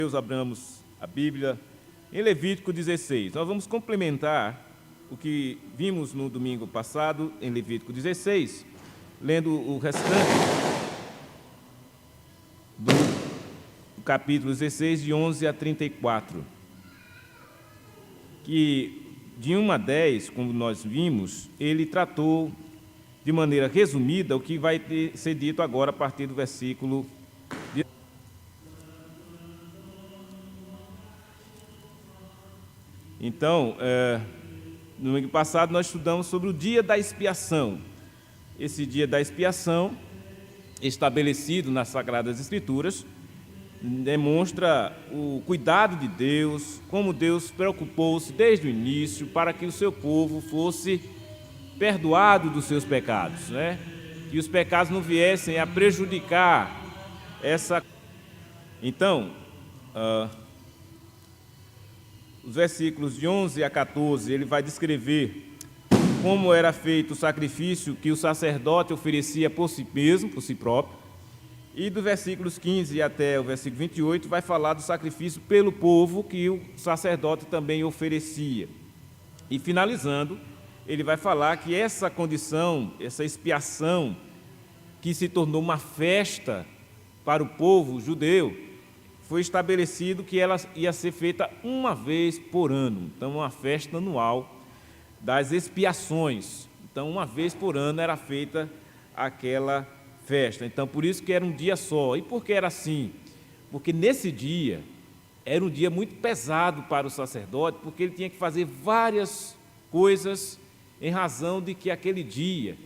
Deus, abramos a Bíblia em Levítico 16. Nós vamos complementar o que vimos no domingo passado em Levítico 16, lendo o restante do capítulo 16, de 11 a 34, que de 1 a 10, como nós vimos, ele tratou de maneira resumida o que vai ser dito agora a partir do versículo. Então, no domingo passado nós estudamos sobre o dia da expiação. Esse dia da expiação, estabelecido nas Sagradas Escrituras, demonstra o cuidado de Deus, como Deus preocupou-se desde o início para que o seu povo fosse perdoado dos seus pecados, né? Que os pecados não viessem a prejudicar essa. Então, os versículos de 11 a 14, ele vai descrever como era feito o sacrifício que o sacerdote oferecia por si mesmo, por si próprio, e dos versículos 15 até o versículo 28 vai falar do sacrifício pelo povo que o sacerdote também oferecia. E finalizando, ele vai falar que essa condição, essa expiação, que se tornou uma festa para o povo judeu, foi estabelecido que ela ia ser feita uma vez por ano. Então, uma festa anual das expiações. Então, uma vez por ano era feita aquela festa. Então, por isso que era um dia só. E por que era assim? Porque nesse dia era um dia muito pesado para o sacerdote, porque ele tinha que fazer várias coisas em razão de que aquele dia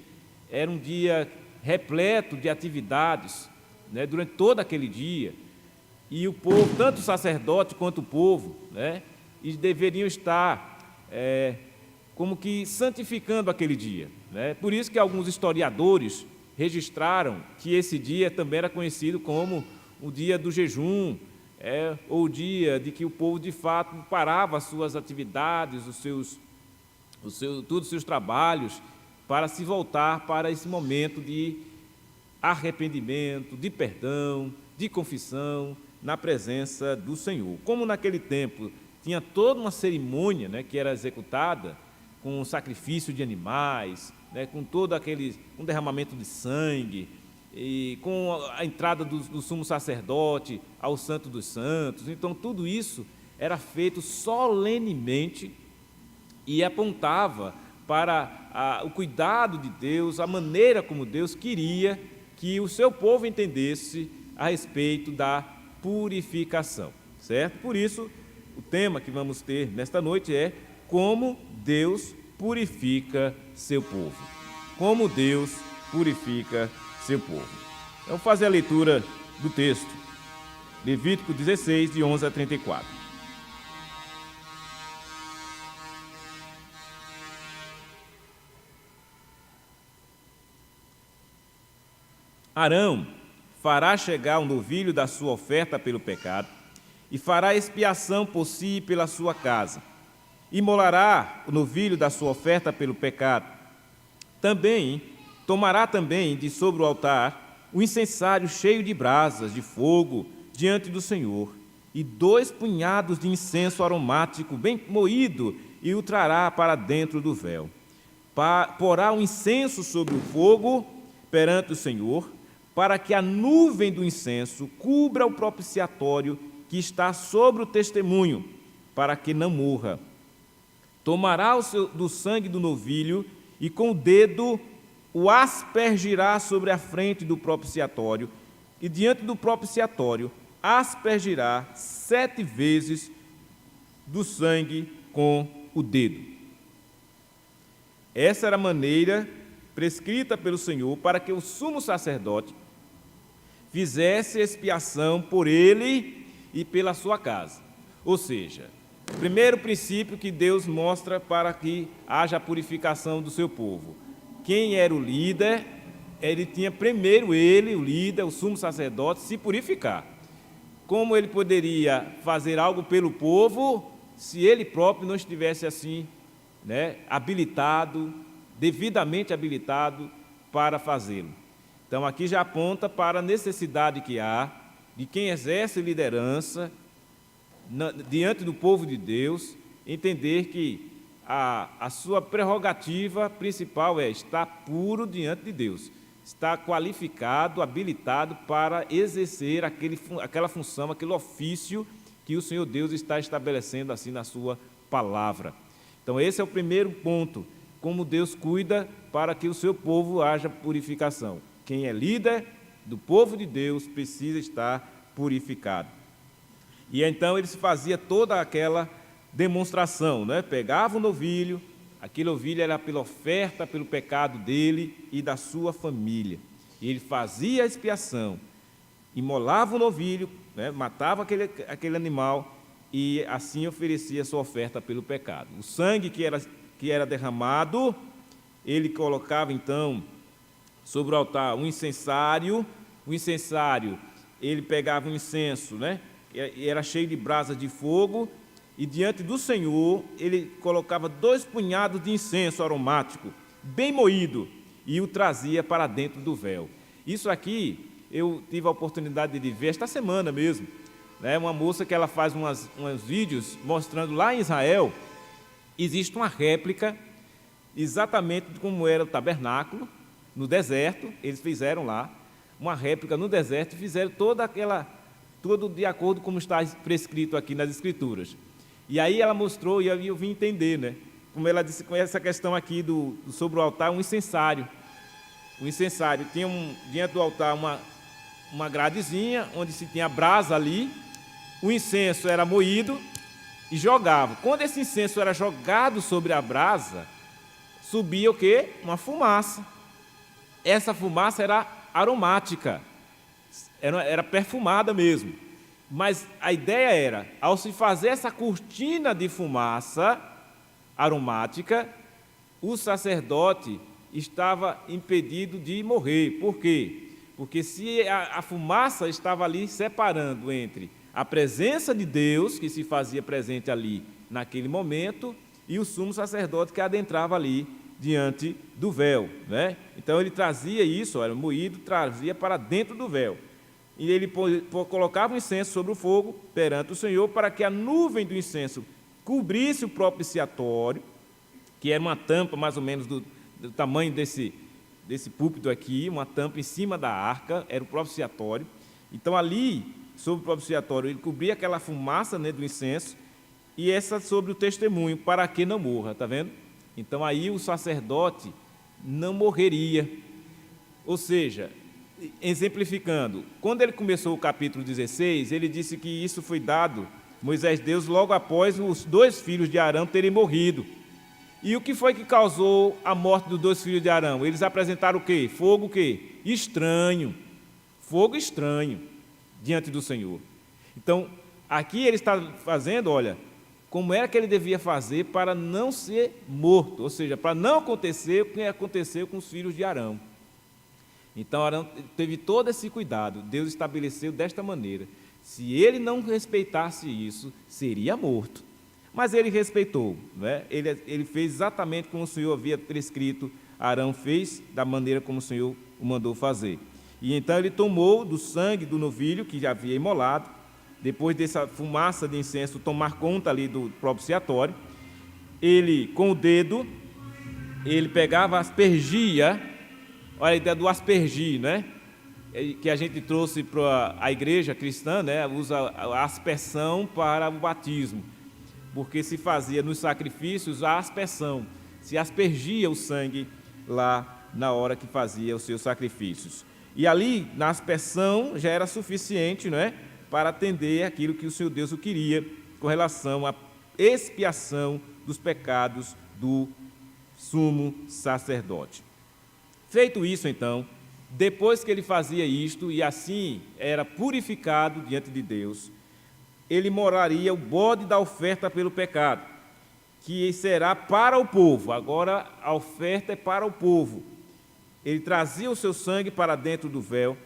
era um dia repleto de atividades, né, durante todo aquele dia. E o povo, tanto o sacerdote quanto o povo, né, eles deveriam estar como que santificando aquele dia, né? Por isso que alguns historiadores registraram que esse dia também era conhecido como o dia do jejum, ou o dia de que o povo de fato parava as suas atividades, todos os seus trabalhos, para se voltar para esse momento de arrependimento, de perdão, de confissão, na presença do Senhor. Como naquele tempo tinha toda uma cerimônia, né, que era executada com o sacrifício de animais, né, com todo um derramamento de sangue, e com a entrada do sumo sacerdote ao Santo dos Santos. Então, tudo isso era feito solenemente e apontava para o cuidado de Deus, a maneira como Deus queria que o seu povo entendesse a respeito da purificação, certo? Por isso, o tema que vamos ter nesta noite é como Deus purifica seu povo. Como Deus purifica seu povo. Então, vamos fazer a leitura do texto. Levítico 16, de 11 a 34. Arão fará chegar o novilho da sua oferta pelo pecado, e fará expiação por si e pela sua casa. Imolará o novilho da sua oferta pelo pecado. Tomará também de sobre o altar o incensário cheio de brasas de fogo diante do Senhor, e 2 punhados de incenso aromático bem moído, e o trará para dentro do véu. Porá o incenso sobre o fogo perante o Senhor, para que a nuvem do incenso cubra o propiciatório que está sobre o testemunho, para que não morra. Tomará do sangue do novilho e com o dedo o aspergirá sobre a frente do propiciatório, e diante do propiciatório aspergirá 7 vezes do sangue com o dedo. Essa era a maneira prescrita pelo Senhor para que o sumo sacerdote fizesse expiação por ele e pela sua casa. Ou seja, o primeiro princípio que Deus mostra para que haja a purificação do seu povo. Quem era o líder, ele tinha primeiro o líder, o sumo sacerdote, se purificar. Como ele poderia fazer algo pelo povo se ele próprio não estivesse assim, né, devidamente habilitado para fazê-lo? Então, aqui já aponta para a necessidade que há de quem exerce liderança diante do povo de Deus, entender que a sua prerrogativa principal é estar puro diante de Deus, estar qualificado, habilitado para exercer aquela função, aquele ofício que o Senhor Deus está estabelecendo assim na sua palavra. Então esse é o primeiro ponto, como Deus cuida para que o seu povo haja purificação. Quem é líder do povo de Deus precisa estar purificado. E então ele fazia toda aquela demonstração, né? Pegava o novilho, aquele novilho era pela oferta, pelo pecado dele e da sua família. E ele fazia a expiação, imolava o novilho, né? Matava aquele animal e assim oferecia a sua oferta pelo pecado. O sangue que era derramado, ele colocava então sobre o altar um incensário. O incensário, ele pegava um incenso, né? E era cheio de brasas de fogo, e diante do Senhor ele colocava 2 punhados de incenso aromático, bem moído, e o trazia para dentro do véu. Isso aqui eu tive a oportunidade de ver esta semana mesmo, né? Uma moça que ela faz uns vídeos mostrando lá em Israel, existe uma réplica exatamente de como era o tabernáculo no deserto. Eles fizeram lá uma réplica no deserto e fizeram tudo de acordo com como está prescrito aqui nas Escrituras. E aí ela mostrou, e eu vim entender, né? Como ela disse, com essa questão aqui sobre o altar, um incensário. O incensário tinha diante do altar uma gradezinha, onde se tinha brasa ali, o incenso era moído e jogava. Quando esse incenso era jogado sobre a brasa, subia o quê? Uma fumaça. Essa fumaça era aromática, era perfumada mesmo. Mas a ideia era, ao se fazer essa cortina de fumaça aromática, o sacerdote estava impedido de morrer. Por quê? Porque se a fumaça estava ali separando entre a presença de Deus, que se fazia presente ali naquele momento, e o sumo sacerdote que adentrava ali diante do véu, né? Então ele trazia isso, era moído, trazia para dentro do véu. E ele colocava o incenso sobre o fogo perante o Senhor, para que a nuvem do incenso cobrisse o propiciatório, que era uma tampa mais ou menos do tamanho desse púlpito aqui, uma tampa em cima da arca, era o propiciatório. Então ali, sobre o propiciatório, ele cobria aquela fumaça, né, do incenso, e essa sobre o testemunho, para que não morra, está vendo? Então aí o sacerdote não morreria. Ou seja, exemplificando, quando ele começou o capítulo 16, ele disse que isso foi dado, Moisés Deus, logo após os 2 filhos de Arão terem morrido. E o que foi que causou a morte dos 2 filhos de Arão? Eles apresentaram o quê? Fogo o quê? Estranho. Fogo estranho diante do Senhor. Então, aqui ele está fazendo, olha, como era que ele devia fazer para não ser morto, ou seja, para não acontecer o que aconteceu com os filhos de Arão. Então Arão teve todo esse cuidado, Deus estabeleceu desta maneira. Se ele não respeitasse isso, seria morto. Mas ele respeitou, né? Ele fez exatamente como o Senhor havia prescrito, Arão fez da maneira como o Senhor o mandou fazer. E então ele tomou do sangue do novilho que já havia imolado, depois dessa fumaça de incenso tomar conta ali do propiciatório, ele com o dedo, ele pegava, aspergia. Olha a ideia do aspergir, né? Que a gente trouxe para a igreja cristã, né? Usa a aspersão para o batismo, porque se fazia nos sacrifícios a aspersão, se aspergia o sangue lá na hora que fazia os seus sacrifícios. E ali, na aspersão, já era suficiente, não é? Para atender aquilo que o Senhor Deus o queria, com relação à expiação dos pecados do sumo sacerdote. Feito isso, então, depois que ele fazia isto, e assim era purificado diante de Deus, ele moraria o bode da oferta pelo pecado, que será para o povo. Agora a oferta é para o povo. Ele trazia o seu sangue para dentro do véu,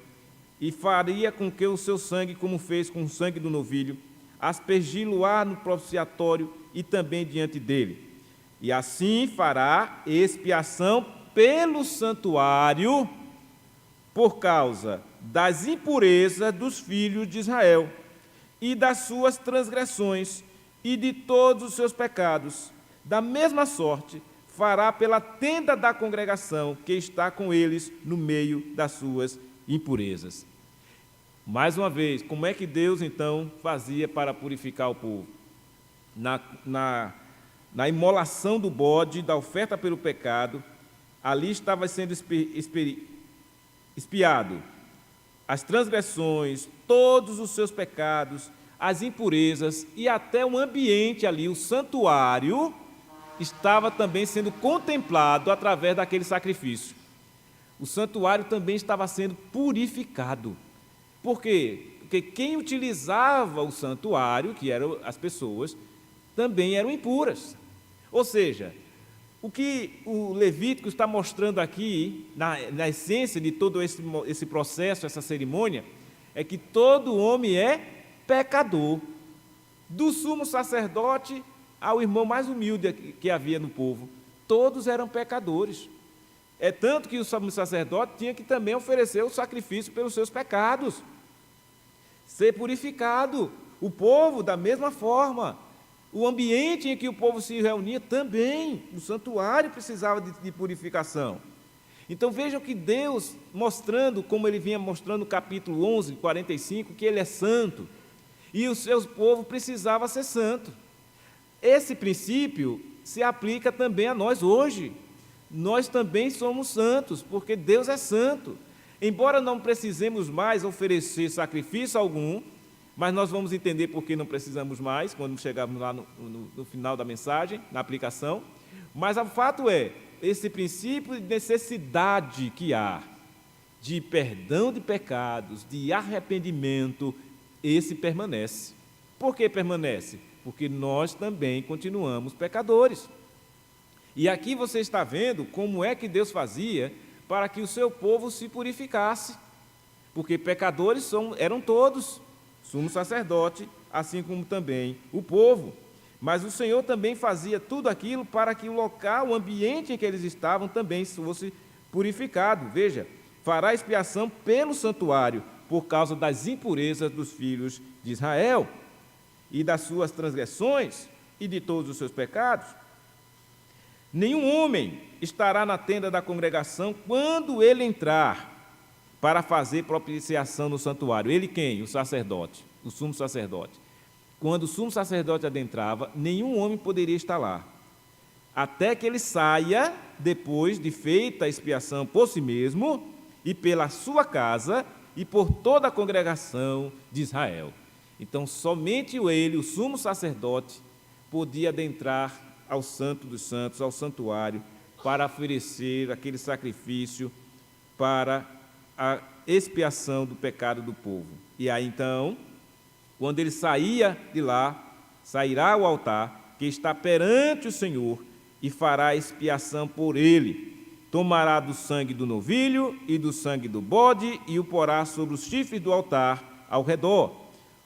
e faria com que o seu sangue, como fez com o sangue do novilho, aspergi-lo-á no propiciatório e também diante dele. E assim fará expiação pelo santuário por causa das impurezas dos filhos de Israel, e das suas transgressões e de todos os seus pecados. Da mesma sorte, fará pela tenda da congregação que está com eles no meio das suas impurezas. Mais uma vez, como é que Deus, então, fazia para purificar o povo? Na imolação do bode, da oferta pelo pecado, ali estava sendo expiado as transgressões, todos os seus pecados, as impurezas e até o ambiente ali, o santuário, estava também sendo contemplado através daquele sacrifício. O santuário também estava sendo purificado. Por quê? Porque quem utilizava o santuário, que eram as pessoas, também eram impuras. Ou seja, o que o Levítico está mostrando aqui, na essência de todo esse processo, essa cerimônia, é que todo homem é pecador, do sumo sacerdote ao irmão mais humilde que havia no povo. Todos eram pecadores. É tanto que o sumo sacerdote tinha que também oferecer o sacrifício pelos seus pecados, ser purificado. O povo, da mesma forma. O ambiente em que o povo se reunia também, o santuário precisava de purificação. Então vejam que Deus, mostrando, como ele vinha mostrando no capítulo 11, 45, que ele é santo, e o seu povo precisava ser santo. Esse princípio se aplica também a nós hoje. Nós também somos santos, porque Deus é santo. Embora não precisemos mais oferecer sacrifício algum, mas nós vamos entender por que não precisamos mais, quando chegarmos lá no final da mensagem, na aplicação. Mas o fato é, esse princípio de necessidade que há, de perdão de pecados, de arrependimento, esse permanece. Por que permanece? Porque nós também continuamos pecadores. E aqui você está vendo como é que Deus fazia para que o seu povo se purificasse. Porque pecadores eram todos, sumo sacerdote, assim como também o povo. Mas o Senhor também fazia tudo aquilo para que o local, o ambiente em que eles estavam também fosse purificado. Veja, fará expiação pelo santuário por causa das impurezas dos filhos de Israel e das suas transgressões e de todos os seus pecados. Nenhum homem estará na tenda da congregação quando ele entrar para fazer propiciação no santuário. Ele quem? O sacerdote, o sumo sacerdote. Quando o sumo sacerdote adentrava, nenhum homem poderia estar lá, até que ele saia, depois de feita a expiação por si mesmo e pela sua casa e por toda a congregação de Israel. Então, somente ele, o sumo sacerdote, podia adentrar ao Santo dos Santos, ao santuário, para oferecer aquele sacrifício para a expiação do pecado do povo. E aí, então, quando ele saía de lá, sairá ao altar, que está perante o Senhor, e fará expiação por ele. Tomará do sangue do novilho e do sangue do bode, e o porá sobre os chifres do altar ao redor.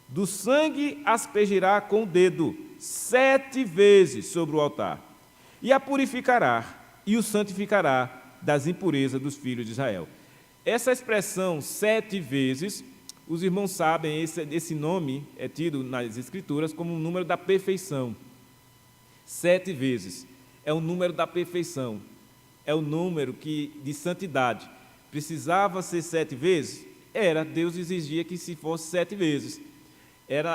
Do sangue aspergirá com o dedo 7 vezes sobre o altar, e a purificará, e o santificará das impurezas dos filhos de Israel. Essa expressão 7 vezes, os irmãos sabem, esse nome é tido nas Escrituras como o número da perfeição. 7 vezes é o número da perfeição, é o número de santidade. Precisava ser 7 vezes? Deus exigia que se fosse 7 vezes.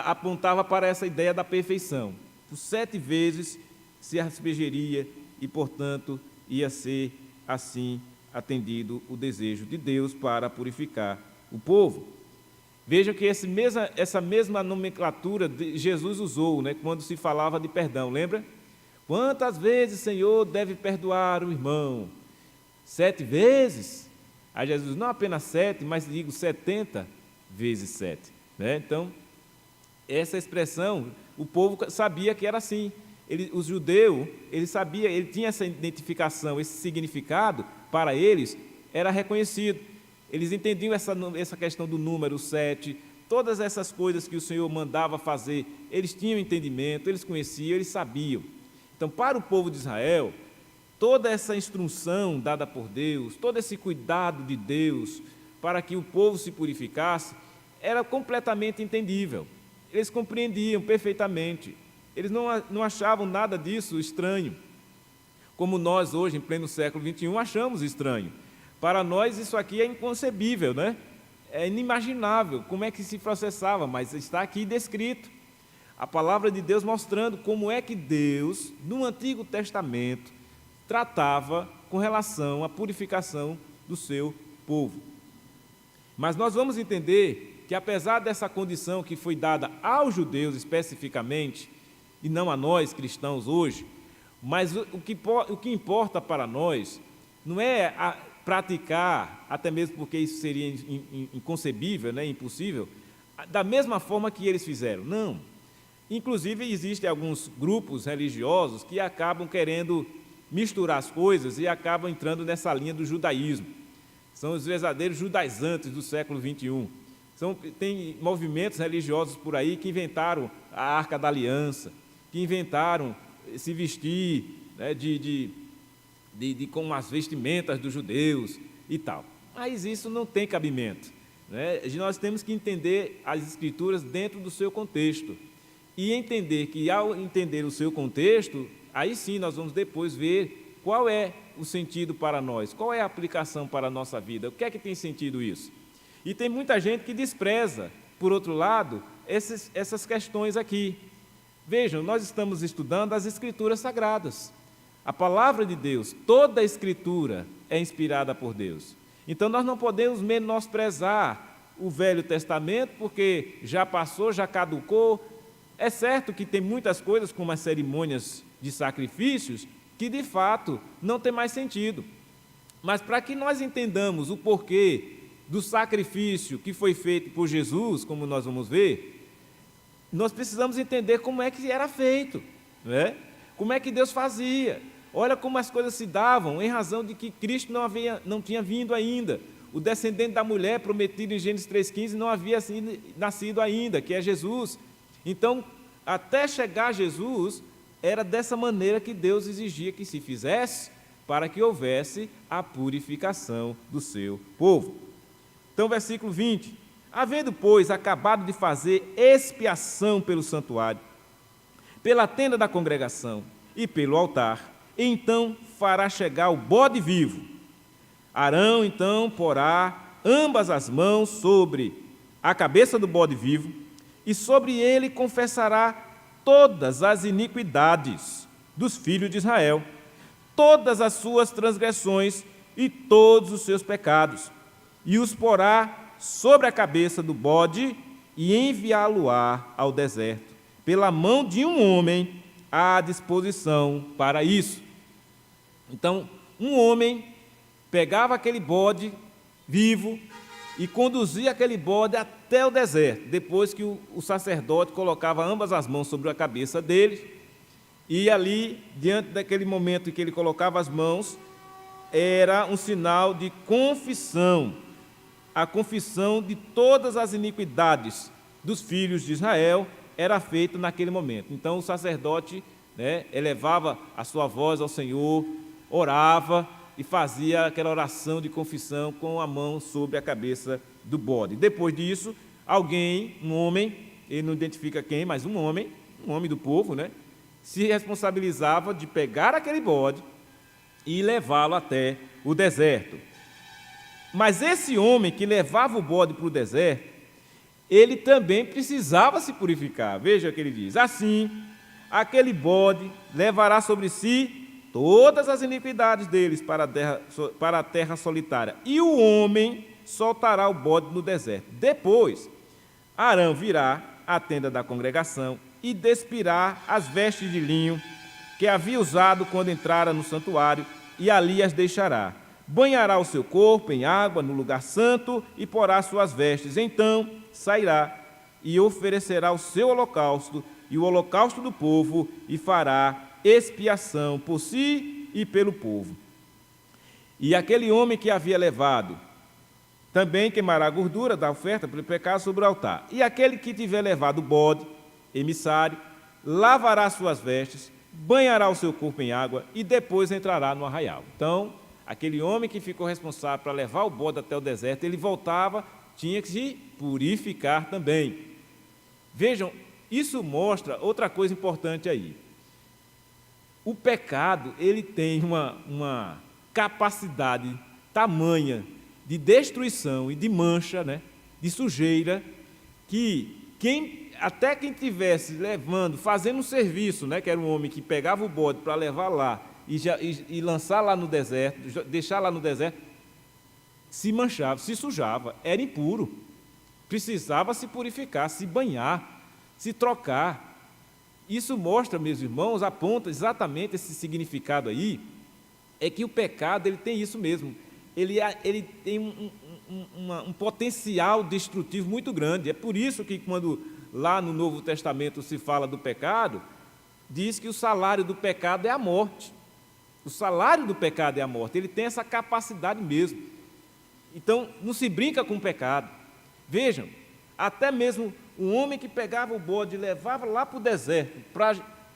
Apontava para essa ideia da perfeição. Por 7 vezes se aspergeria e, portanto, ia ser assim atendido o desejo de Deus para purificar o povo. Veja que essa mesma nomenclatura Jesus usou, quando se falava de perdão, lembra? Quantas vezes, Senhor, deve perdoar o irmão? 7 vezes? Aí Jesus, não apenas 7, mas digo 70 vezes 7. Então, essa expressão, o povo sabia que era assim. O judeu, ele tinha essa identificação, esse significado, para eles, era reconhecido. Eles entendiam essa questão do número 7, todas essas coisas que o Senhor mandava fazer, eles tinham entendimento, eles conheciam, eles sabiam. Então, para o povo de Israel, toda essa instrução dada por Deus, todo esse cuidado de Deus para que o povo se purificasse, era completamente entendível. eles compreendiam perfeitamente. Eles não achavam nada disso estranho, como nós hoje, em pleno século XXI, achamos estranho. Para nós isso aqui é inconcebível, né? É inimaginável como é que se processava, mas está aqui descrito. A palavra de Deus mostrando como é que Deus, no Antigo Testamento, tratava com relação à purificação do seu povo. Mas nós vamos entender que, apesar dessa condição que foi dada aos judeus especificamente, e não a nós cristãos hoje, mas o que importa para nós não é praticar, até mesmo porque isso seria inconcebível, né, impossível, da mesma forma que eles fizeram. Não. Inclusive, existem alguns grupos religiosos que acabam querendo misturar as coisas e acabam entrando nessa linha do judaísmo. São os verdadeiros judaizantes do século XXI. Tem movimentos religiosos por aí que inventaram a Arca da Aliança, que inventaram se vestir, né, com as vestimentas dos judeus e tal. Mas isso não tem cabimento, né? Nós temos que entender as Escrituras dentro do seu contexto. E entender que, ao entender o seu contexto, aí sim nós vamos depois ver qual é o sentido para nós, qual é a aplicação para a nossa vida, o que é que tem sentido isso. E tem muita gente que despreza, por outro lado, essas questões aqui. Vejam, nós estamos estudando as Escrituras Sagradas. A palavra de Deus, toda a Escritura é inspirada por Deus. Então nós não podemos menosprezar o Velho Testamento, porque já passou, já caducou. É certo que tem muitas coisas, como as cerimônias de sacrifícios, que de fato não tem mais sentido. Mas para que nós entendamos o porquê do sacrifício que foi feito por Jesus, como nós vamos ver, nós precisamos entender como é que era feito, né? Como é que Deus fazia. Olha como as coisas se davam, em razão de que Cristo não tinha vindo ainda. O descendente da mulher prometido em Gênesis 3,15 não havia nascido ainda, que é Jesus. Então, até chegar Jesus, era dessa maneira que Deus exigia que se fizesse, para que houvesse a purificação do seu povo. Então, versículo 20. Havendo, pois, acabado de fazer expiação pelo santuário, pela tenda da congregação e pelo altar, então fará chegar o bode vivo. Arão, então, porá ambas as mãos sobre a cabeça do bode vivo, e sobre ele confessará todas as iniquidades dos filhos de Israel, todas as suas transgressões e todos os seus pecados, e os porá sobre a cabeça do bode e enviá-lo-á ao deserto, pela mão de um homem à disposição para isso. Então, um homem pegava aquele bode vivo e conduzia aquele bode até o deserto, depois que o sacerdote colocava ambas as mãos sobre a cabeça dele, e ali, diante daquele momento em que ele colocava as mãos, era um sinal de confissão, a confissão de todas as iniquidades dos filhos de Israel era feita naquele momento. Então o sacerdote, né, elevava a sua voz ao Senhor, orava e fazia aquela oração de confissão com a mão sobre a cabeça do bode. Depois disso, alguém, um homem, ele não identifica quem, mas um homem do povo, né, se responsabilizava de pegar aquele bode e levá-lo até o deserto. Mas esse homem que levava o bode para o deserto, ele também precisava se purificar. Veja o que ele diz: assim, aquele bode levará sobre si todas as iniquidades deles para a terra solitária, e o homem soltará o bode no deserto. Depois, Arão virá à tenda da congregação e despirá as vestes de linho que havia usado quando entrara no santuário, e ali as deixará. Banhará o seu corpo em água no lugar santo e porá suas vestes. Então sairá e oferecerá o seu holocausto e o holocausto do povo, e fará expiação por si e pelo povo. E aquele homem que havia levado também queimará a gordura da oferta pelo pecado sobre o altar. E aquele que tiver levado o bode, emissário, lavará suas vestes, banhará o seu corpo em água e depois entrará no arraial. Então, aquele homem que ficou responsável para levar o bode até o deserto, ele voltava, tinha que se purificar também. Vejam, isso mostra outra coisa importante aí. O pecado, ele tem uma capacidade tamanha de destruição e de mancha, né, de sujeira, que até quem estivesse fazendo um serviço, né, que era um homem que pegava o bode para levar lá e lançar lá no deserto, deixar lá no deserto, se manchava, se sujava, era impuro, precisava se purificar, se banhar, se trocar. Isso mostra, meus irmãos, aponta exatamente esse significado aí, é que o pecado ele tem isso mesmo, ele tem um potencial destrutivo muito grande. É por isso que quando lá no Novo Testamento se fala do pecado, diz que o salário do pecado é a morte. O salário do pecado é a morte, ele tem essa capacidade mesmo. Então, não se brinca com o pecado. Vejam, até mesmo um homem que pegava o bode e levava lá para o deserto,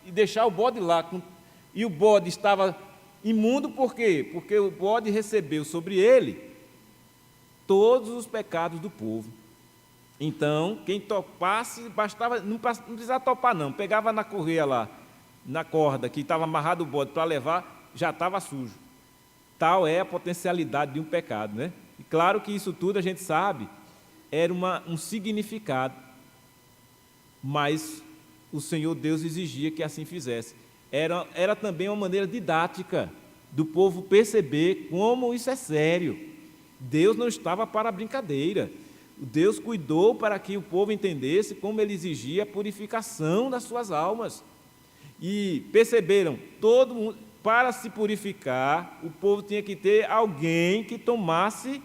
e deixar o bode lá, e o bode estava imundo, por quê? Porque o bode recebeu sobre ele todos os pecados do povo. Então, quem topasse, não precisava topar não, pegava na correia lá, na corda que estava amarrado o bode para levar, já estava sujo. Tal é a potencialidade de um pecado, né? E claro que isso tudo a gente sabe, era um significado, mas o Senhor Deus exigia que assim fizesse. Era também uma maneira didática do povo perceber como isso é sério. Deus não estava para brincadeira. Deus cuidou para que o povo entendesse como ele exigia a purificação das suas almas. E perceberam, todo mundo, para se purificar, o povo tinha que ter alguém que tomasse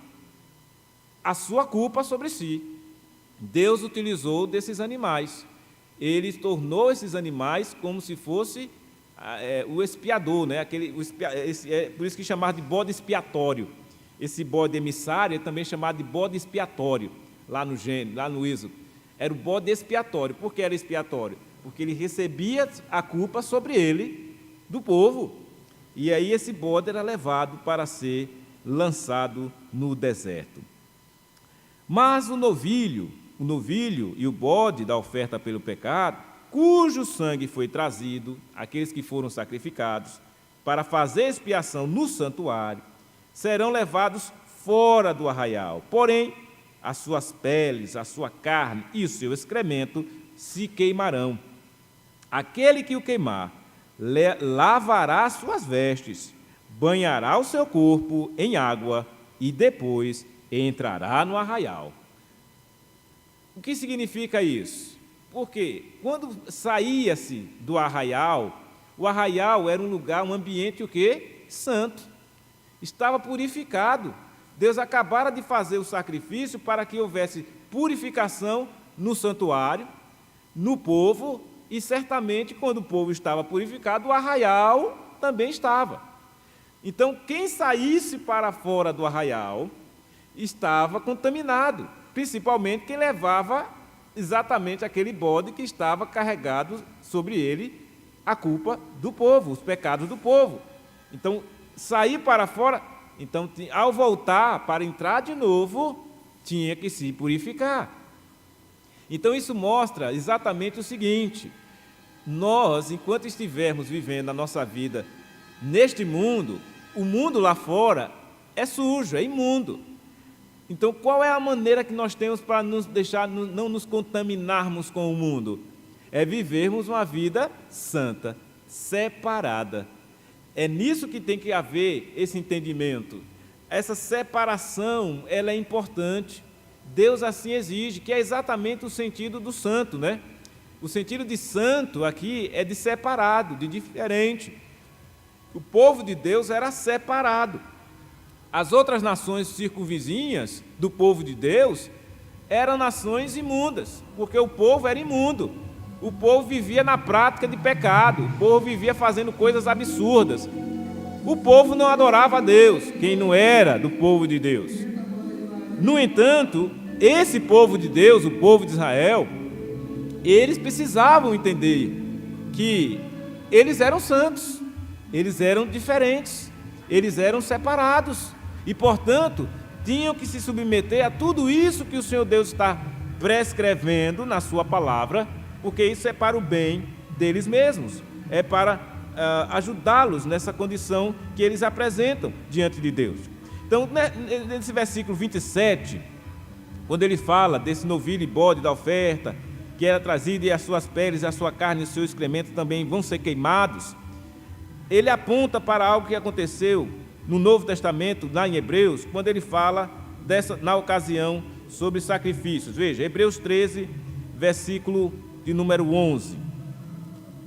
a sua culpa sobre si. Deus utilizou desses animais. Ele tornou esses animais como se fosse o expiador, né? Por isso que chamava de bode expiatório. Esse bode emissário é também chamado de bode expiatório, lá no Êxodo. Era o bode expiatório. Por que era expiatório? Porque ele recebia a culpa sobre ele, do povo. E aí esse bode era levado para ser lançado no deserto. Mas o novilho e o bode da oferta pelo pecado, cujo sangue foi trazido, aqueles que foram sacrificados, para fazer expiação no santuário, serão levados fora do arraial. Porém, as suas peles, a sua carne e o seu excremento se queimarão. Aquele que o queimar, lavará suas vestes, banhará o seu corpo em água e depois entrará no arraial. O que significa isso? Porque quando saía-se do arraial, o arraial era um lugar, um ambiente o quê? Santo. Estava purificado. Deus acabara de fazer o sacrifício para que houvesse purificação no santuário, no povo, e certamente quando o povo estava purificado, o arraial também estava. Então, quem saísse para fora do arraial estava contaminado, principalmente quem levava exatamente aquele bode que estava carregado sobre ele a culpa do povo, os pecados do povo. Então, sair para fora, então, ao voltar para entrar de novo, tinha que se purificar. Então, isso mostra exatamente o seguinte: nós, enquanto estivermos vivendo a nossa vida neste mundo, o mundo lá fora é sujo, é imundo. Então, qual é a maneira que nós temos para nos deixar, não nos contaminarmos com o mundo? É vivermos uma vida santa, separada. É nisso que tem que haver esse entendimento. Essa separação, ela é importante. Deus assim exige, que é exatamente o sentido do santo, né? O sentido de santo aqui é de separado, de diferente. O povo de Deus era separado. As outras nações circunvizinhas do povo de Deus eram nações imundas, porque o povo era imundo. O povo vivia na prática de pecado, o povo vivia fazendo coisas absurdas. O povo não adorava a Deus, quem não era do povo de Deus. No entanto, esse povo de Deus, o povo de Israel, eles precisavam entender que eles eram santos, eles eram diferentes, eles eram separados e, portanto, tinham que se submeter a tudo isso que o Senhor Deus está prescrevendo na sua palavra porque isso é para o bem deles mesmos, é para ajudá-los nessa condição que eles apresentam diante de Deus. Então, nesse versículo 27, quando ele fala desse novilho e bode da oferta, que era trazido e as suas peles, a sua carne e o seu excremento também vão ser queimados, ele aponta para algo que aconteceu no Novo Testamento, lá em Hebreus, quando ele fala na ocasião sobre sacrifícios. Veja, Hebreus 13, versículo de número 11.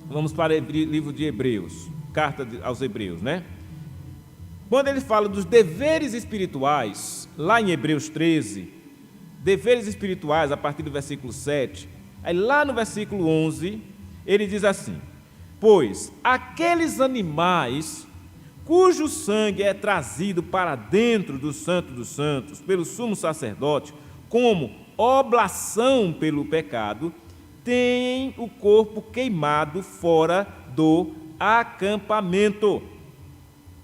Vamos para o livro de Hebreus, carta aos Hebreus, né? Quando ele fala dos deveres espirituais, lá em Hebreus 13, deveres espirituais, a partir do versículo 7, aí lá no versículo 11, ele diz assim: pois aqueles animais cujo sangue é trazido para dentro do Santo dos Santos pelo sumo sacerdote, como oblação pelo pecado, têm o corpo queimado fora do acampamento.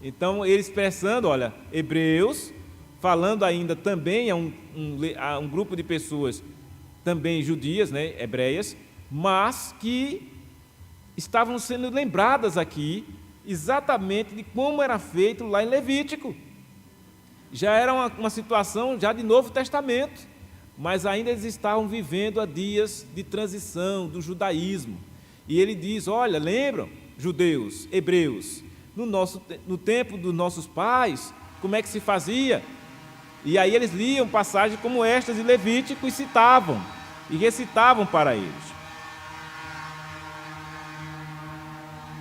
Então, ele expressando, olha, Hebreus, falando ainda também a um grupo de pessoas, também judias, né, hebreias, mas que estavam sendo lembradas aqui exatamente de como era feito lá em Levítico. Já era uma situação já de Novo Testamento, mas ainda eles estavam vivendo a dias de transição do judaísmo. E ele diz, olha, lembram, judeus, hebreus, no tempo dos nossos pais, como é que se fazia? E aí eles liam passagens como estas de Levítico e citavam, e recitavam para eles.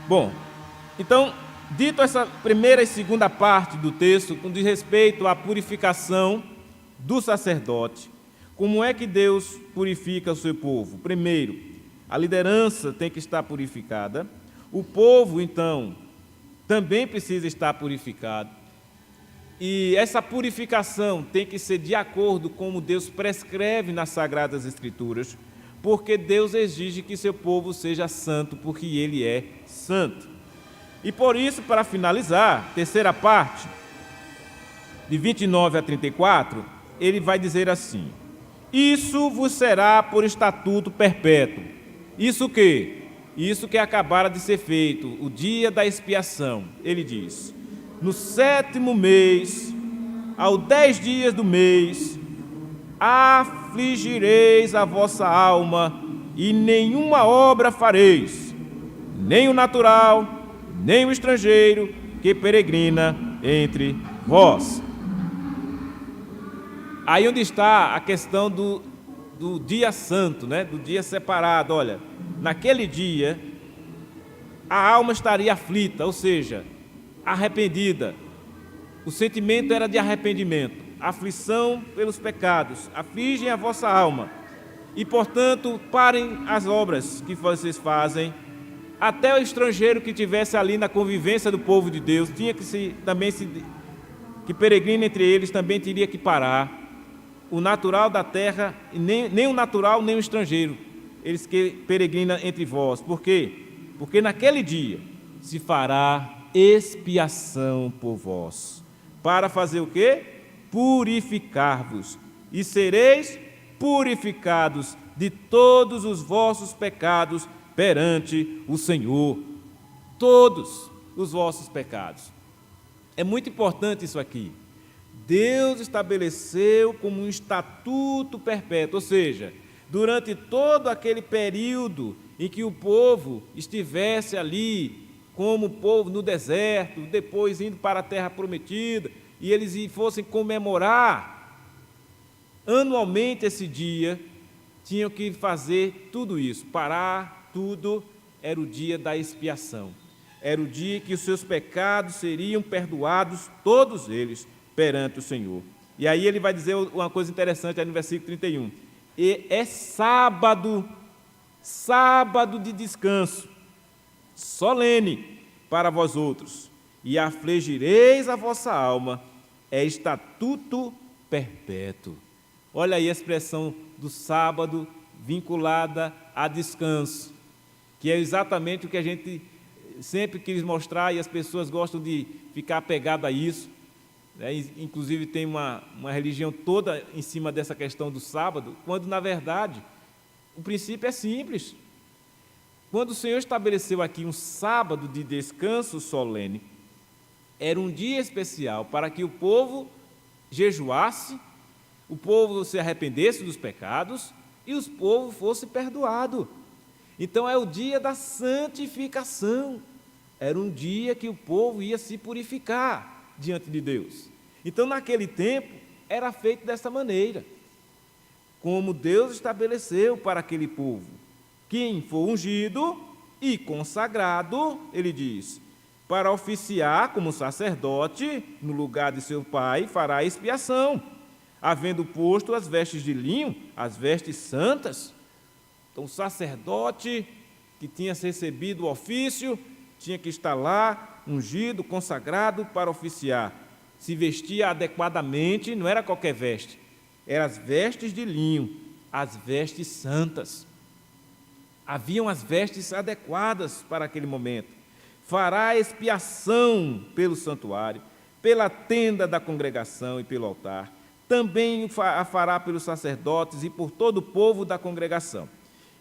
Bom, então, dito essa primeira e segunda parte do texto, com diz respeito à purificação do sacerdote, como é que Deus purifica o seu povo? Primeiro, a liderança tem que estar purificada, o povo, então, também precisa estar purificado, e essa purificação tem que ser de acordo com como Deus prescreve nas Sagradas Escrituras, porque Deus exige que seu povo seja santo, porque Ele é santo. E por isso, para finalizar, terceira parte, de 29 a 34, ele vai dizer assim: isso vos será por estatuto perpétuo. Isso o quê? Isso que acabara de ser feito, o dia da expiação. Ele diz: no 7º mês, aos 10 dias do mês, afligireis a vossa alma, e nenhuma obra fareis, nem o natural, nem o estrangeiro que peregrina entre vós. Aí onde está a questão do dia santo, né? Do dia separado. Olha, naquele dia a alma estaria aflita, ou seja, arrependida. O sentimento era de arrependimento, aflição pelos pecados, afligem a vossa alma. E, portanto, parem as obras que vocês fazem. Até o estrangeiro que estivesse ali na convivência do povo de Deus, tinha que peregrina entre eles, também teria que parar. O natural da terra, nem o natural, nem o estrangeiro, eles que peregrinam entre vós. Por quê? Porque naquele dia se fará expiação por vós. Para fazer o quê? Purificar-vos. E sereis purificados de todos os vossos pecados perante o Senhor. Todos os vossos pecados. É muito importante isso aqui. Deus estabeleceu como um estatuto perpétuo, ou seja, durante todo aquele período em que o povo estivesse ali, como povo no deserto, depois indo para a terra prometida, e eles fossem comemorar anualmente esse dia, tinham que fazer tudo isso, parar tudo. Era o dia da expiação, era o dia que os seus pecados seriam perdoados, todos eles, perante o Senhor. E aí ele vai dizer uma coisa interessante aí no versículo 31, e é sábado de descanso, solene para vós outros, e afligireis a vossa alma, é estatuto perpétuo. Olha aí a expressão do sábado vinculada a descanso, que é exatamente o que a gente sempre quis mostrar, e as pessoas gostam de ficar apegadas a isso, né? Inclusive tem uma religião toda em cima dessa questão do sábado, quando na verdade o princípio é simples. quando o Senhor estabeleceu aqui um sábado de descanso solene, era um dia especial para que o povo jejuasse, o povo se arrependesse dos pecados e o povo fosse perdoado. Então é o dia da santificação. Era um dia que o povo ia se purificar diante de Deus. Então, naquele tempo, era feito dessa maneira, como Deus estabeleceu para aquele povo. Quem for ungido e consagrado, ele diz, para oficiar como sacerdote no lugar de seu pai, fará expiação, havendo posto as vestes de linho, as vestes santas. Então, o sacerdote que tinha recebido o ofício tinha que estar lá, ungido, consagrado para oficiar. Se vestia adequadamente, não era qualquer veste, eram as vestes de linho, as vestes santas. Haviam as vestes adequadas para aquele momento. Fará expiação pelo santuário, pela tenda da congregação e pelo altar. Também a fará pelos sacerdotes e por todo o povo da congregação.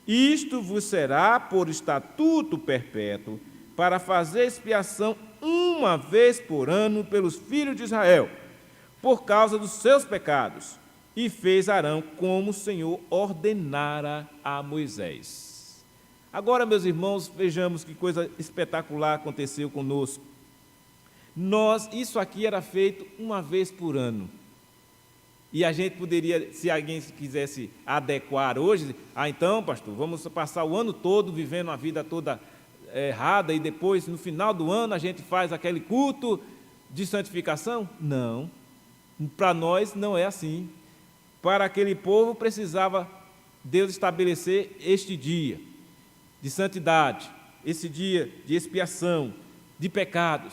Isto vos será por estatuto perpétuo, para fazer expiação uma vez por ano pelos filhos de Israel, por causa dos seus pecados. E fez Arão como o Senhor ordenara a Moisés. Agora, meus irmãos, vejamos que coisa espetacular aconteceu conosco. Isso aqui era feito uma vez por ano. E a gente poderia, se alguém quisesse adequar hoje, então, pastor, vamos passar o ano todo vivendo a vida toda errada e depois, no final do ano, a gente faz aquele culto de santificação? Não. Para nós não é assim. Para aquele povo precisava Deus estabelecer este dia de santidade, esse dia de expiação, de pecados.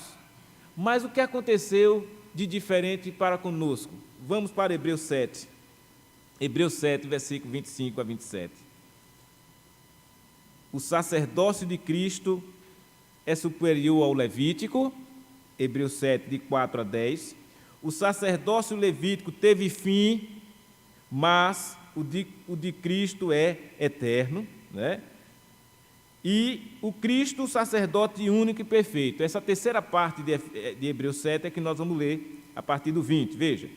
Mas o que aconteceu de diferente para conosco? Vamos para Hebreus 7. Hebreus 7, versículo 25 a 27. O sacerdócio de Cristo é superior ao levítico, Hebreus 7, de 4 a 10. O sacerdócio levítico teve fim, mas o de Cristo é eterno, né? E o Cristo, sacerdote único e perfeito. Essa terceira parte de Hebreus 7 é que nós vamos ler a partir do 20, veja.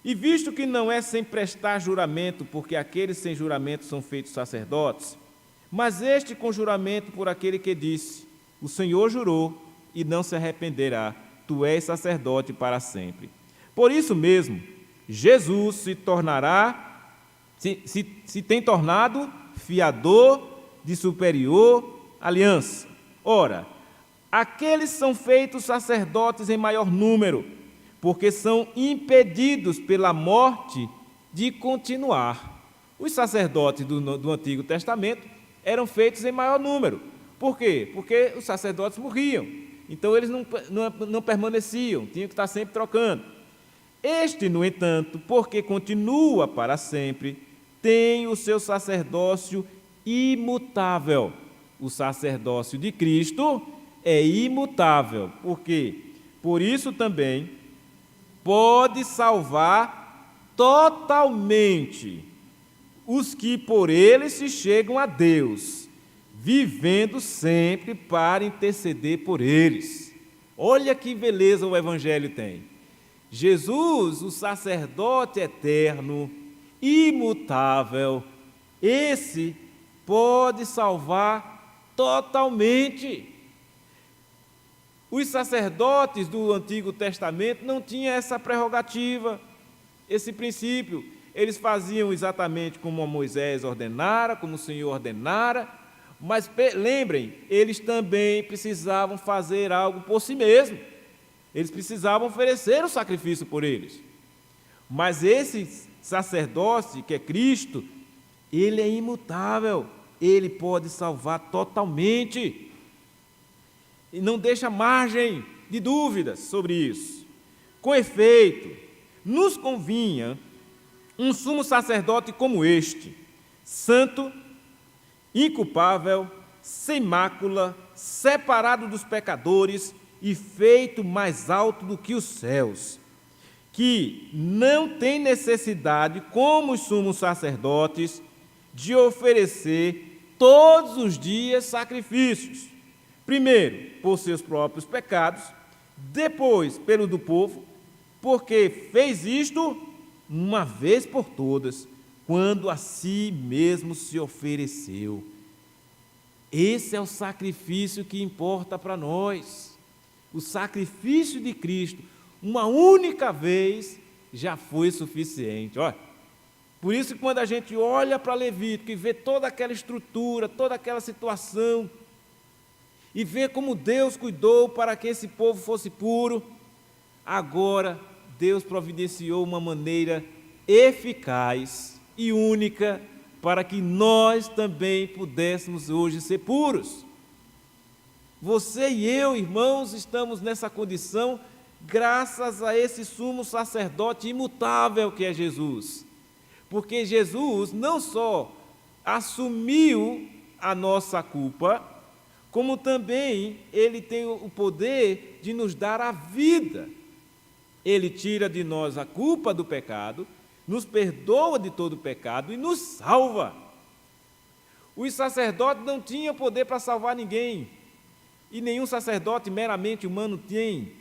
E visto que não é sem prestar juramento, porque aqueles sem juramento são feitos sacerdotes, mas este com juramento por aquele que disse, o Senhor jurou e não se arrependerá, tu és sacerdote para sempre. Por isso mesmo, Jesus se tem tornado fiador de superior aliança. Ora, aqueles são feitos sacerdotes em maior número, porque são impedidos pela morte de continuar. Os sacerdotes do Antigo Testamento eram feitos em maior número. Por quê? Porque os sacerdotes morriam, então eles não permaneciam, tinham que estar sempre trocando. Este, no entanto, porque continua para sempre, tem o seu sacerdócio imutável. O sacerdócio de Cristo é imutável. Por quê? Por isso também pode salvar totalmente os que por ele se chegam a Deus, vivendo sempre para interceder por eles. Olha que beleza o Evangelho tem. Jesus, o sacerdote eterno, imutável, esse pode salvar totalmente. Os sacerdotes do Antigo Testamento não tinham essa prerrogativa, esse princípio. Eles faziam exatamente como Moisés ordenara, como o Senhor ordenara, mas lembrem, eles também precisavam fazer algo por si mesmos. Eles precisavam oferecer o sacrifício por eles. Mas esse sacerdócio, que é Cristo, ele é imutável, ele pode salvar totalmente. E não deixa margem de dúvidas sobre isso. Com efeito, nos convinha um sumo sacerdote como este, santo, inculpável, sem mácula, separado dos pecadores e feito mais alto do que os céus, que não tem necessidade, como os sumos sacerdotes, de oferecer todos os dias sacrifícios. Primeiro, por seus próprios pecados, depois, pelo do povo, porque fez isto uma vez por todas, quando a si mesmo se ofereceu. Esse é o sacrifício que importa para nós. O sacrifício de Cristo, uma única vez, já foi suficiente. Olha, por isso que quando a gente olha para Levítico e vê toda aquela estrutura, toda aquela situação, e vê como Deus cuidou para que esse povo fosse puro, agora Deus providenciou uma maneira eficaz e única para que nós também pudéssemos hoje ser puros. Você e eu, irmãos, estamos nessa condição graças a esse sumo sacerdote imutável que é Jesus. Porque Jesus não só assumiu a nossa culpa, como também Ele tem o poder de nos dar a vida. Ele tira de nós a culpa do pecado, nos perdoa de todo o pecado e nos salva. Os sacerdotes não tinham poder para salvar ninguém, e nenhum sacerdote meramente humano tem,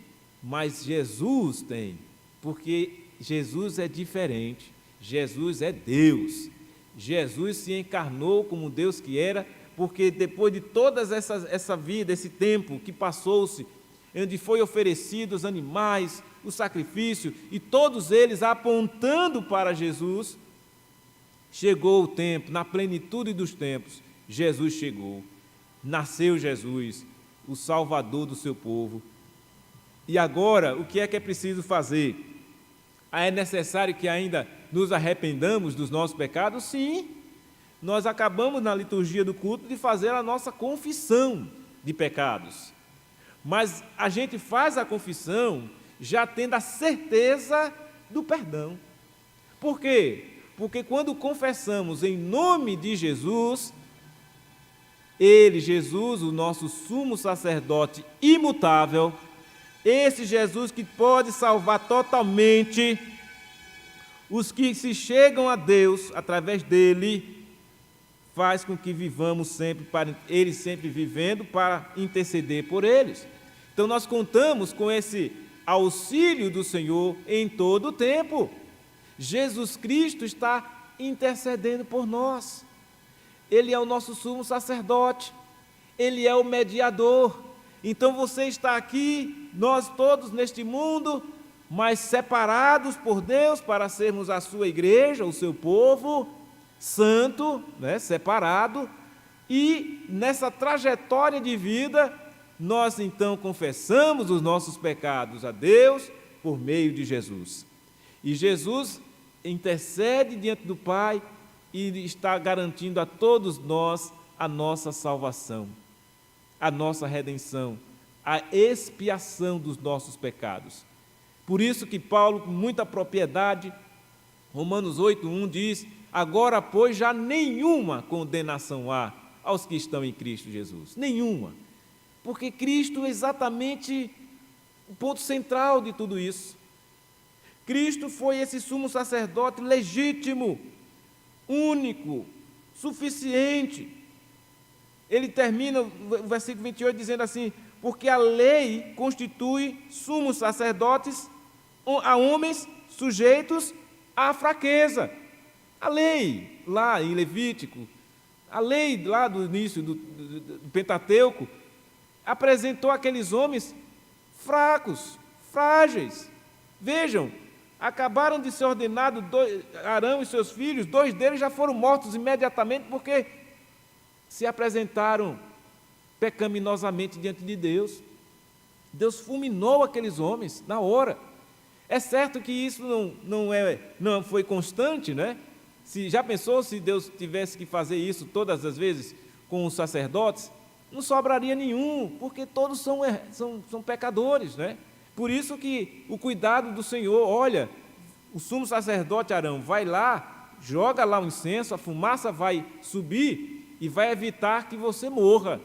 mas Jesus tem, porque Jesus é diferente, Jesus é Deus. Jesus se encarnou como Deus que era, porque depois de toda essa vida, esse tempo que passou-se, onde foi oferecido os animais, o sacrifício, e todos eles apontando para Jesus, chegou o tempo, na plenitude dos tempos, Jesus chegou, nasceu Jesus, o Salvador do seu povo. E agora, o que é preciso fazer? É necessário que ainda nos arrependamos dos nossos pecados? Sim. Nós acabamos na liturgia do culto de fazer a nossa confissão de pecados. Mas a gente faz a confissão já tendo a certeza do perdão. Por quê? Porque quando confessamos em nome de Jesus, Ele, Jesus, o nosso sumo sacerdote imutável, esse Jesus que pode salvar totalmente os que se chegam a Deus através dele, faz com que vivamos sempre, para Ele sempre vivendo, para interceder por eles. Então nós contamos com esse auxílio do Senhor em todo o tempo. Jesus Cristo está intercedendo por nós. Ele é o nosso sumo sacerdote, Ele é o mediador. Então você está aqui, nós todos neste mundo, mas separados por Deus para sermos a sua igreja, o seu povo santo, né, separado, e nessa trajetória de vida, nós então confessamos os nossos pecados a Deus por meio de Jesus. E Jesus intercede diante do Pai e está garantindo a todos nós a nossa salvação, a nossa redenção, a expiação dos nossos pecados. Por isso que Paulo, com muita propriedade, Romanos 8:1 diz: agora, pois, já nenhuma condenação há aos que estão em Cristo Jesus. Nenhuma. Porque Cristo é exatamente o ponto central de tudo isso. Cristo foi esse sumo sacerdote legítimo, único, suficiente. Ele termina o versículo 28 dizendo assim: porque a lei constitui sumos sacerdotes a homens sujeitos à fraqueza. A lei, lá em Levítico, a lei lá do início do Pentateuco, apresentou aqueles homens fracos, frágeis. Vejam, acabaram de ser ordenados Arão e seus filhos, 2 deles já foram mortos imediatamente porque se apresentaram pecaminosamente diante de Deus. Deus fulminou aqueles homens na hora. É certo que isso não foi constante, né? Já pensou se Deus tivesse que fazer isso todas as vezes com os sacerdotes? Não sobraria nenhum, porque todos são pecadores, né? Por isso que o cuidado do Senhor, olha, o sumo sacerdote Arão vai lá, joga lá o incenso, a fumaça vai subir e vai evitar que você morra.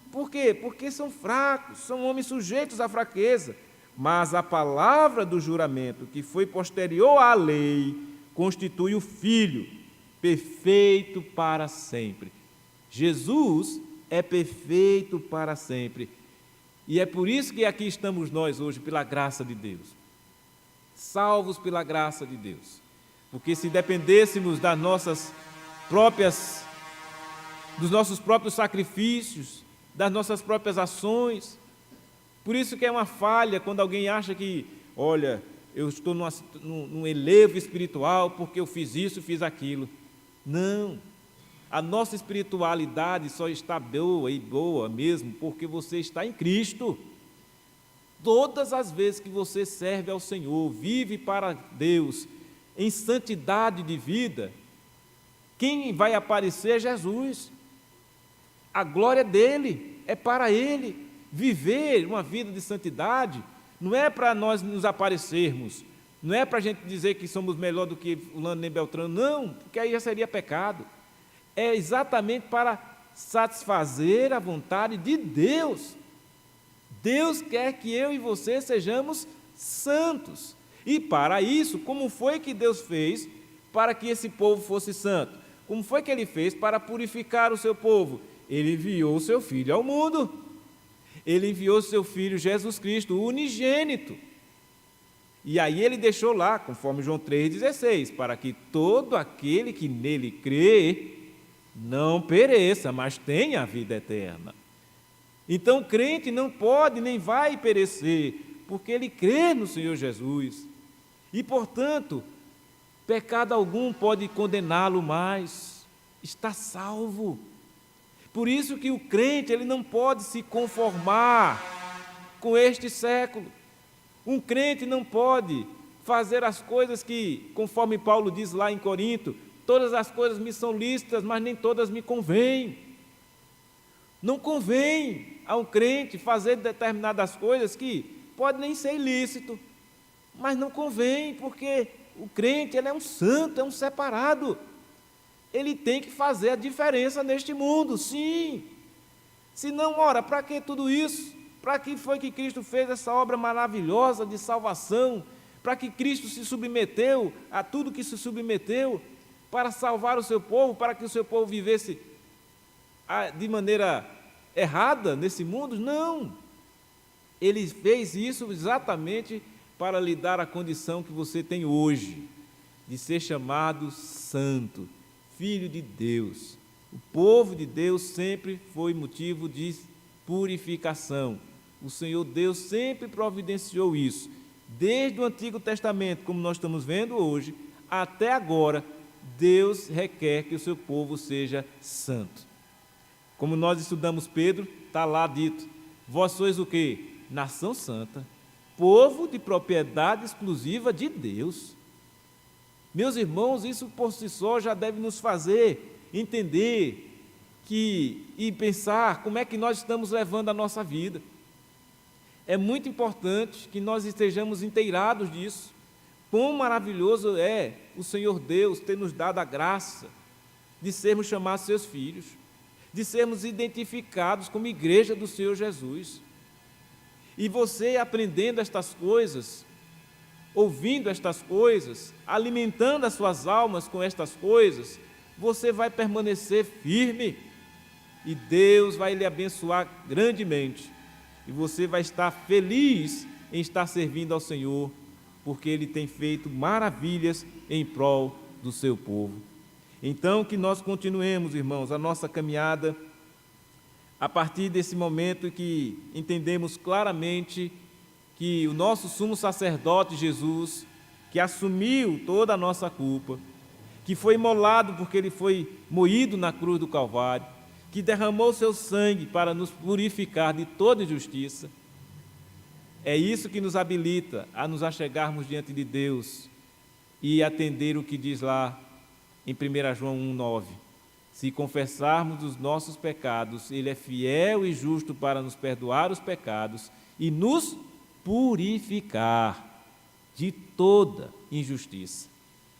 Por quê? Porque são fracos, são homens sujeitos à fraqueza. Mas a palavra do juramento, que foi posterior à lei, constitui o Filho, perfeito para sempre. Jesus é perfeito para sempre. E é por isso que aqui estamos nós hoje, pela graça de Deus. Salvos pela graça de Deus. Porque se dependêssemos dos nossos próprios sacrifícios, das nossas próprias ações, por isso que é uma falha quando alguém acha que, olha, eu estou num elevo espiritual porque eu fiz isso, fiz aquilo. Não. A nossa espiritualidade só está boa mesmo porque você está em Cristo. Todas as vezes que você serve ao Senhor, vive para Deus, em santidade de vida, quem vai aparecer é Jesus. A glória dele é para ele. Viver uma vida de santidade não é para nós nos aparecermos, não é para a gente dizer que somos melhor do que fulano nem Beltrano, não, porque aí já seria pecado. É exatamente para satisfazer a vontade de Deus. Deus quer que eu e você sejamos santos. E para isso, como foi que Deus fez para que esse povo fosse santo? Como foi que Ele fez para purificar o seu povo? Ele enviou o seu Filho ao mundo. Ele enviou o seu Filho Jesus Cristo, o unigênito. E aí Ele deixou lá, conforme João 3,16, para que todo aquele que nele crê não pereça, mas tenha a vida eterna. Então o crente não pode nem vai perecer, porque ele crê no Senhor Jesus. E, portanto, pecado algum pode condená-lo mais. Está salvo. Por isso que o crente ele não pode se conformar com este século. Um crente não pode fazer as coisas que, conforme Paulo diz lá em Corinto, todas as coisas me são lícitas, mas nem todas me convêm. Não convém a um crente fazer determinadas coisas que pode nem ser ilícito, mas não convém, porque o crente ele é um santo, é um separado. Ele tem que fazer a diferença neste mundo, sim. Se não, ora, para que tudo isso? Para que foi que Cristo fez essa obra maravilhosa de salvação? Para que Cristo se submeteu a tudo que se submeteu? Para salvar o seu povo, para que o seu povo vivesse de maneira errada nesse mundo? Não. Ele fez isso exatamente para lhe dar a condição que você tem hoje, de ser chamado santo, filho de Deus. O povo de Deus sempre foi motivo de purificação. O Senhor Deus sempre providenciou isso. Desde o Antigo Testamento, como nós estamos vendo hoje, até agora, Deus requer que o seu povo seja santo. Como nós estudamos Pedro, está lá dito, vós sois o quê? Nação santa, povo de propriedade exclusiva de Deus. Meus irmãos, isso por si só já deve nos fazer entender e pensar como é que nós estamos levando a nossa vida. É muito importante que nós estejamos inteirados disso. Quão maravilhoso é o Senhor Deus ter nos dado a graça de sermos chamados seus filhos, de sermos identificados como igreja do Senhor Jesus. E você aprendendo estas coisas, ouvindo estas coisas, alimentando as suas almas com estas coisas, você vai permanecer firme e Deus vai lhe abençoar grandemente. E você vai estar feliz em estar servindo ao Senhor, porque Ele tem feito maravilhas em prol do seu povo. Então, que nós continuemos, irmãos, a nossa caminhada a partir desse momento que entendemos claramente que o nosso sumo sacerdote Jesus, que assumiu toda a nossa culpa, que foi imolado porque Ele foi moído na cruz do Calvário, que derramou seu sangue para nos purificar de toda injustiça, é isso que nos habilita a nos achegarmos diante de Deus e atender o que diz lá em 1 João 1,9. Se confessarmos os nossos pecados, Ele é fiel e justo para nos perdoar os pecados e nos purificar de toda injustiça.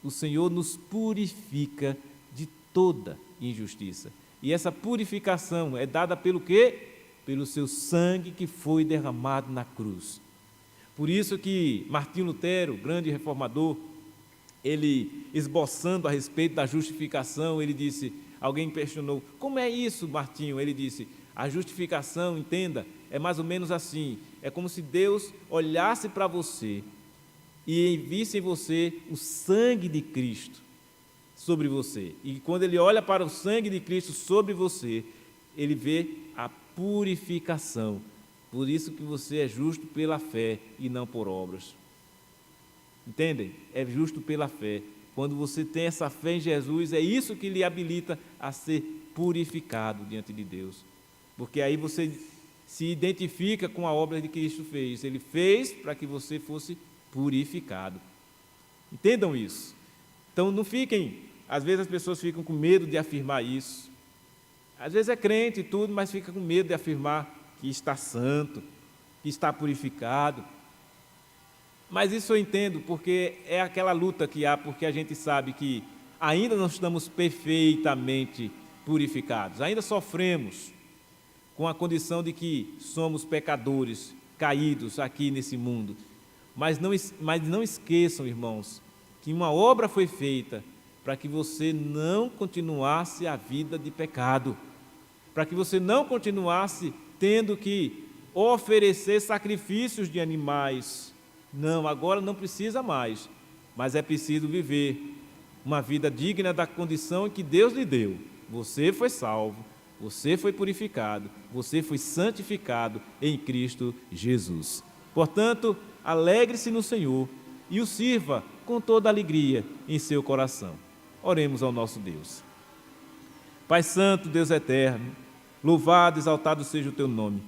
O Senhor nos purifica de toda injustiça. E essa purificação é dada pelo quê? Pelo seu sangue que foi derramado na cruz. Por isso que Martinho Lutero, grande reformador, ele esboçando a respeito da justificação, ele disse: alguém questionou, como é isso, Martinho? Ele disse, a justificação, entenda, é mais ou menos assim, é como se Deus olhasse para você e visse em você o sangue de Cristo sobre você. E quando ele olha para o sangue de Cristo sobre você, ele vê a purificação. Por isso que você é justo pela fé e não por obras. Entendem? É justo pela fé. Quando você tem essa fé em Jesus, é isso que lhe habilita a ser purificado diante de Deus. Porque aí você se identifica com a obra que Cristo fez. Ele fez para que você fosse purificado. Entendam isso. Então não fiquem, às vezes as pessoas ficam com medo de afirmar isso. Às vezes é crente e tudo, mas fica com medo de afirmar que está santo, que está purificado. Mas isso eu entendo, porque é aquela luta que há, porque a gente sabe que ainda não estamos perfeitamente purificados, ainda sofremos com a condição de que somos pecadores, caídos aqui nesse mundo. Mas não esqueçam, irmãos, que uma obra foi feita para que você não continuasse a vida de pecado, para que você não continuasse tendo que oferecer sacrifícios de animais. Não, agora não precisa mais, mas é preciso viver uma vida digna da condição que Deus lhe deu. Você foi salvo, você foi purificado, você foi santificado em Cristo Jesus. Portanto, alegre-se no Senhor e o sirva com toda alegria em seu coração. Oremos ao nosso Deus. Pai Santo, Deus eterno, louvado, exaltado seja o teu nome.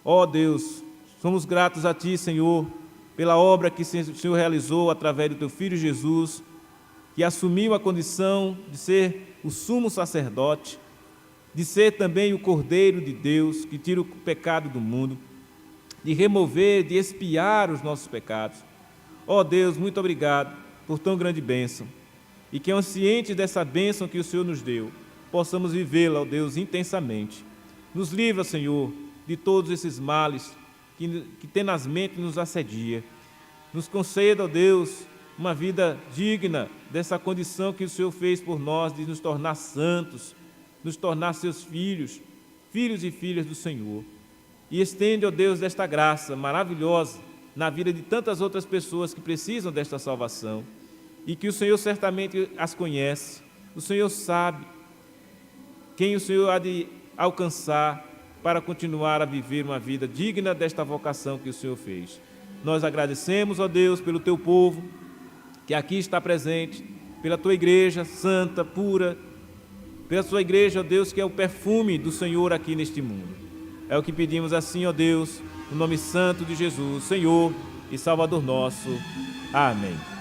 Ó Deus, somos gratos a ti, Senhor, pela obra que o Senhor realizou através do teu Filho Jesus, que assumiu a condição de ser o sumo sacerdote, de ser também o Cordeiro de Deus, que tira o pecado do mundo, de remover, de expiar os nossos pecados. Ó Deus, muito obrigado por tão grande bênção, e que, conscientes dessa bênção que o Senhor nos deu, possamos vivê-la, ó Deus, intensamente. Nos livra, Senhor, de todos esses males que tenazmente nos assedia. Nos conceda, ó Deus, uma vida digna dessa condição que o Senhor fez por nós, de nos tornar santos, nos tornar seus filhos, filhos e filhas do Senhor. E estende, ó Deus, desta graça maravilhosa na vida de tantas outras pessoas que precisam desta salvação, e que o Senhor certamente as conhece, o Senhor sabe quem o Senhor há de alcançar para continuar a viver uma vida digna desta vocação que o Senhor fez. Nós agradecemos, ó Deus, pelo teu povo que aqui está presente, pela tua igreja santa, pura, pela tua igreja, ó Deus, que é o perfume do Senhor aqui neste mundo. É o que pedimos assim, ó Deus, no nome santo de Jesus, Senhor e Salvador nosso. Amém.